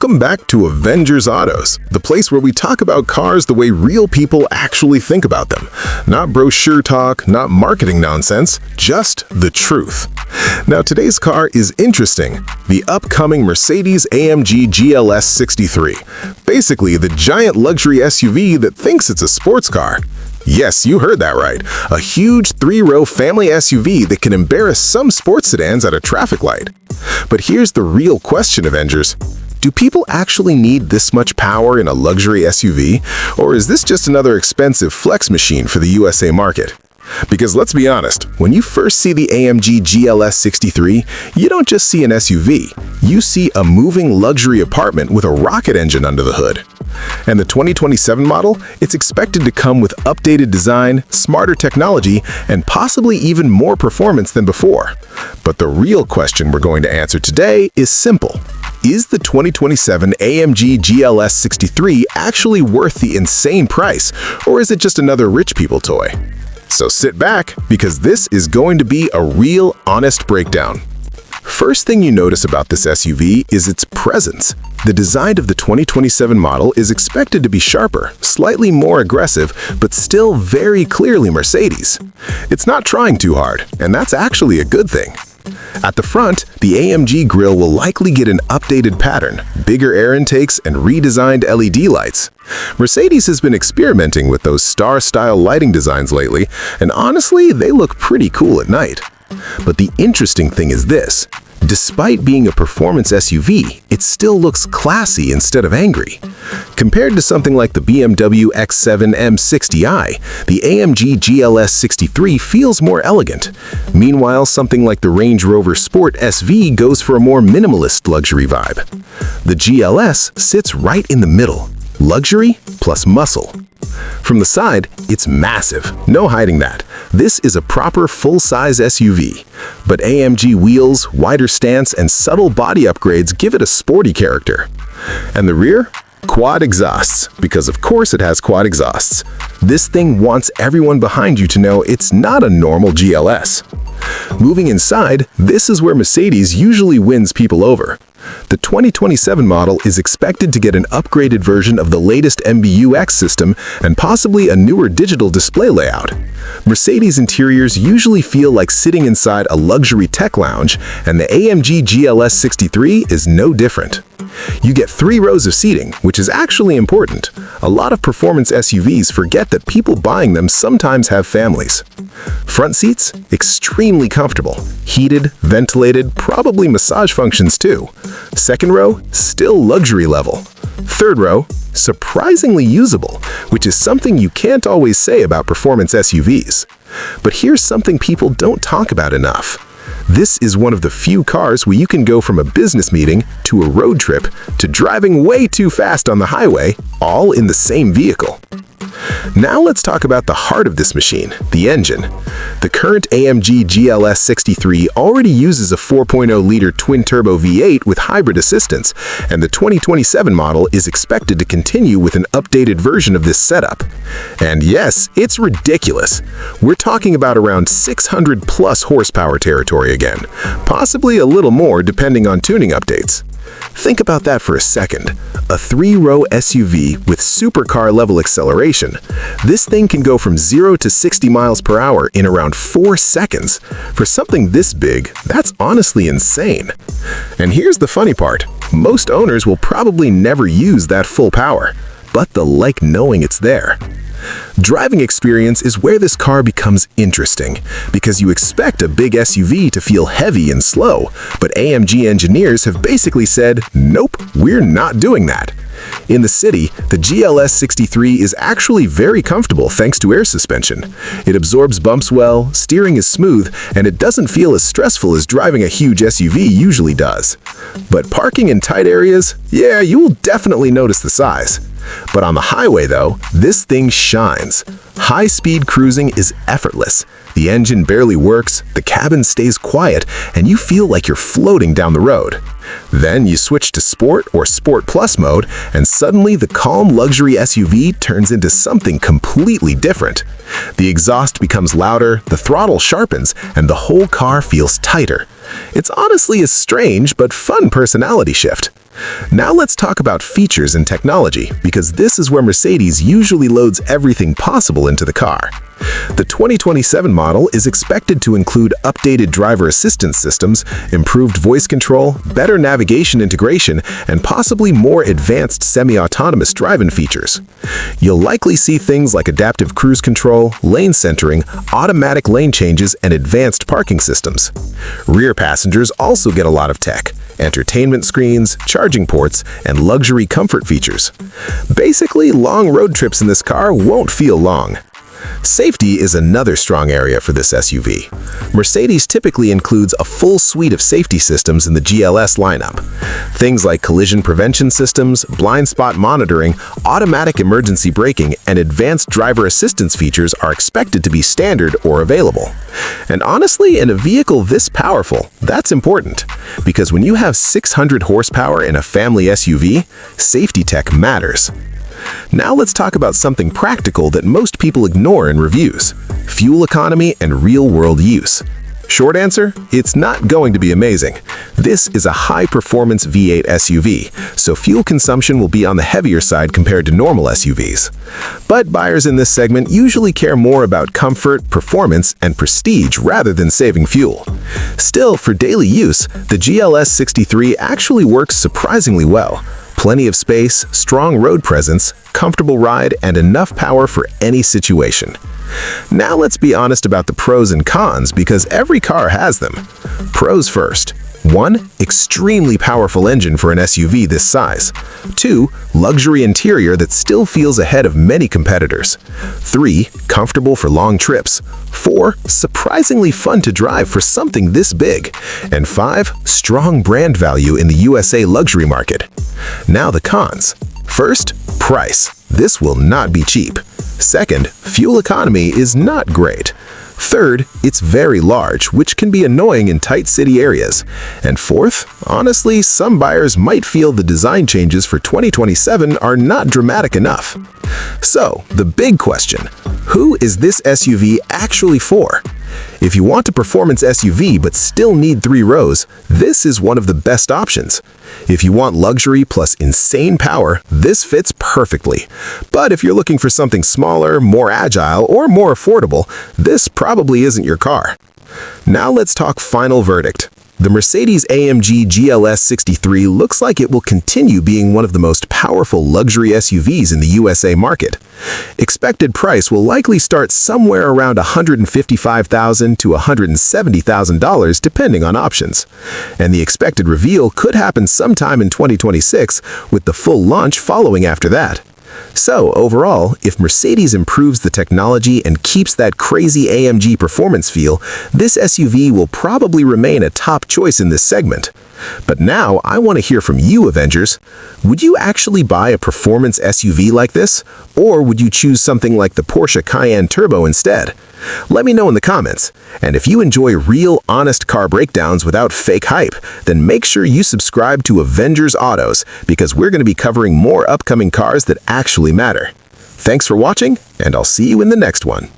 Welcome back to Avengers Autos, the place where we talk about cars the way real people actually think about them. Not brochure talk, not marketing nonsense, just the truth. Now today's car is interesting, the upcoming Mercedes-AMG GLS63. Basically the giant luxury SUV that thinks it's a sports car. Yes, you heard that right. A huge three-row family SUV that can embarrass some sports sedans at a traffic light. But here's the real question, Avengers. Do people actually need this much power in a luxury SUV, or is this just another expensive flex machine for the USA market? Because let's be honest, when you first see the AMG GLS63, you don't just see an SUV, you see a moving luxury apartment with a rocket engine under the hood. And the 2027 model, it's expected to come with updated design, smarter technology, and possibly even more performance than before. But the real question we're going to answer today is simple. Is the 2027 AMG GLS63 actually worth the insane price, or is it just another rich people toy? So sit back, because this is going to be a real, honest breakdown. First thing you notice about this SUV is its presence. The design of the 2027 model is expected to be sharper, slightly more aggressive, but still very clearly Mercedes. It's not trying too hard, and that's actually a good thing. At the front, the AMG grille will likely get an updated pattern, bigger air intakes, and redesigned LED lights. Mercedes has been experimenting with those star-style lighting designs lately, and honestly, they look pretty cool at night. But the interesting thing is this. Despite being a performance SUV, it still looks classy instead of angry. Compared to something like the BMW X7 M60i, the AMG GLS63 feels more elegant. Meanwhile, something like the Range Rover Sport SV goes for a more minimalist luxury vibe. The GLS sits right in the middle, luxury plus muscle. From the side, it's massive, no hiding that. This is a proper full-size SUV. But AMG wheels, wider stance, and subtle body upgrades give it a sporty character. And the rear? Quad exhausts, because of course it has quad exhausts. This thing wants everyone behind you to know it's not a normal GLS. Moving inside, this is where Mercedes usually wins people over. The 2027 model is expected to get an upgraded version of the latest MBUX system and possibly a newer digital display layout. Mercedes interiors usually feel like sitting inside a luxury tech lounge, and the AMG GLS63 is no different. You get 3 rows of seating, which is actually important. A lot of performance SUVs forget that people buying them sometimes have families. Front seats? Extremely comfortable. Heated, ventilated, probably massage functions too. Second row? Still luxury level. Third row? Surprisingly usable, which is something you can't always say about performance SUVs. But here's something people don't talk about enough. This is one of the few cars where you can go from a business meeting to a road trip to driving way too fast on the highway, all in the same vehicle. Now let's talk about the heart of this machine, the engine. The current AMG GLS63 already uses a 4.0-liter twin-turbo V8 with hybrid assistance, and the 2027 model is expected to continue with an updated version of this setup. And yes, it's ridiculous. We're talking about around 600-plus horsepower territory again, possibly a little more depending on tuning updates. Think about that for a second. A 3-row SUV with supercar-level acceleration. This thing can go from 0 to 60 miles per hour in around 4 seconds. For something this big, that's honestly insane. And here's the funny part. Most owners will probably never use that full power, but they'll like knowing it's there. Driving experience is where this car becomes interesting, because you expect a big SUV to feel heavy and slow, but AMG engineers have basically said, nope, we're not doing that. In the city, the GLS63 is actually very comfortable thanks to air suspension. It absorbs bumps well, steering is smooth, and it doesn't feel as stressful as driving a huge SUV usually does. But parking in tight areas, yeah, you will definitely notice the size. But on the highway though, this thing shines. High-speed cruising is effortless. The engine barely works, the cabin stays quiet, and you feel like you're floating down the road. Then you switch to Sport or Sport Plus mode, and suddenly the calm luxury SUV turns into something completely different. The exhaust becomes louder, the throttle sharpens, and the whole car feels tighter. It's honestly a strange but fun personality shift. Now let's talk about features and technology, because this is where Mercedes usually loads everything possible into the car. The 2027 model is expected to include updated driver assistance systems, improved voice control, better navigation integration, and possibly more advanced semi-autonomous driving features. You'll likely see things like adaptive cruise control, lane centering, automatic lane changes, and advanced parking systems. Rear passengers also get a lot of tech: entertainment screens, charging ports, and luxury comfort features. Basically, long road trips in this car won't feel long. Safety is another strong area for this SUV. Mercedes typically includes a full suite of safety systems in the GLS lineup. Things like collision prevention systems, blind spot monitoring, automatic emergency braking, and advanced driver assistance features are expected to be standard or available. And honestly, in a vehicle this powerful, that's important. Because when you have 600 horsepower in a family SUV, safety tech matters. Now let's talk about something practical that most people ignore in reviews: fuel economy and real-world use. Short answer, it's not going to be amazing. This is a high-performance V8 SUV, so fuel consumption will be on the heavier side compared to normal SUVs. But buyers in this segment usually care more about comfort, performance, and prestige rather than saving fuel. Still, for daily use, the GLS63 actually works surprisingly well. Plenty of space, strong road presence, comfortable ride, and enough power for any situation. Now let's be honest about the pros and cons, because every car has them. Pros first. 1. Extremely powerful engine for an SUV this size. 2. Luxury interior that still feels ahead of many competitors. 3. Comfortable for long trips. 4. Surprisingly fun to drive for something this big. And 5. Strong brand value in the USA luxury market. Now the cons. First, price. This will not be cheap. Second, fuel economy is not great. Third, it's very large, which can be annoying in tight city areas. And fourth, honestly, some buyers might feel the design changes for 2027 are not dramatic enough. So, the big question: who is this SUV actually for? If you want a performance SUV but still need 3 rows, this is one of the best options. If you want luxury plus insane power, this fits perfectly. But if you're looking for something smaller, more agile, or more affordable, this probably isn't your car. Now let's talk final verdict. The Mercedes-AMG GLS63 looks like it will continue being one of the most powerful luxury SUVs in the USA market. Expected price will likely start somewhere around $155,000 to $170,000 depending on options. And the expected reveal could happen sometime in 2026, with the full launch following after that. So, overall, if Mercedes improves the technology and keeps that crazy AMG performance feel, this SUV will probably remain a top choice in this segment. But now, I want to hear from you, Avengers. Would you actually buy a performance SUV like this? Or would you choose something like the Porsche Cayenne Turbo instead? Let me know in the comments. And if you enjoy real, honest car breakdowns without fake hype, then make sure you subscribe to Avengers Autos, because we're going to be covering more upcoming cars that actually matter. Thanks for watching, and I'll see you in the next one.